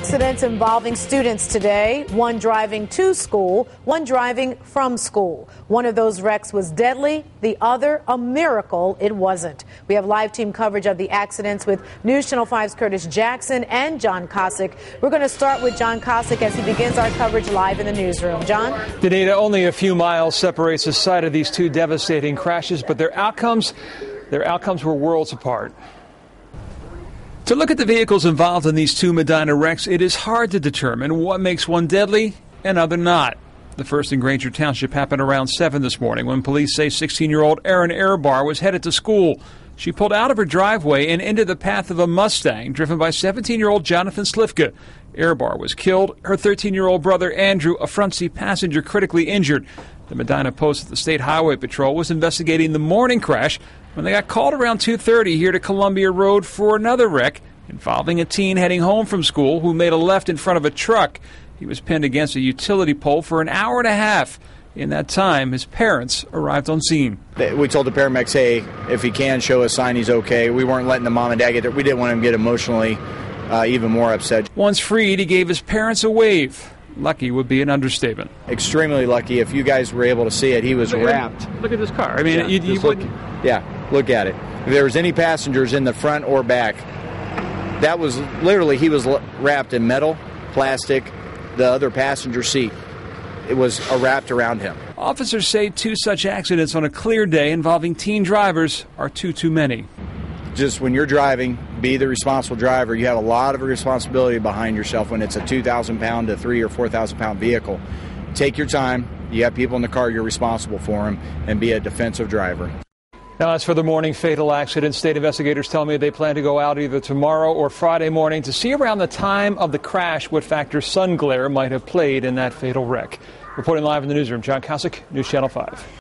accidents involving students today. One driving to school, one driving from school. One of those wrecks was deadly. The other, a miracle it wasn't. We have live team coverage of the accidents with News Channel 5's Curtis Jackson and John Kosich. We're going to start with John Kosich as he begins our coverage live in the newsroom. John? Danita, only a few miles separates the site of these two devastating crashes, but their outcomes were worlds apart. To look at the vehicles involved in these two Medina wrecks, it is hard to determine what makes one deadly and other not. The first in Granger Township happened around 7 this morning when police say 16-year-old Erin Ehrbar was headed to school. She pulled out of her driveway and into the path of a Mustang driven by 17-year-old Jonathan Slifka. Ehrbar was killed. Her 13-year-old brother Andrew, a front seat passenger, critically injured. The Medina Post at the State Highway Patrol was investigating the morning crash when they got called around 2:30 here to Columbia Road for another wreck involving a teen heading home from school who made a left in front of a truck. He was pinned against a utility pole for an hour and a half. In that time, his parents arrived on scene. We told the paramedics, hey, if he can show a sign he's okay. We weren't letting the mom and dad get there. We didn't want him to get emotionally even more upset. Once freed, he gave his parents a wave. Lucky would be an understatement. Extremely lucky. If you guys were able to see it, he was wrapped. Look at this car. I mean, you wouldn't. Look at it. If there was any passengers in the front or back, that was literally, he was wrapped in metal, plastic, the other passenger seat. It was wrapped around him. Officers say two such accidents on a clear day involving teen drivers are too many. Just when you're driving, be the responsible driver. You have a lot of responsibility behind yourself when it's a 2,000-pound to 3,000 or 4,000-pound vehicle. Take your time. You have people in the car, you're responsible for them, and be a defensive driver. Now, as for the morning fatal accident, state investigators tell me they plan to go out either tomorrow or Friday morning to see around the time of the crash what factor sun glare might have played in that fatal wreck. Reporting live in the newsroom, John Kosich, News Channel 5.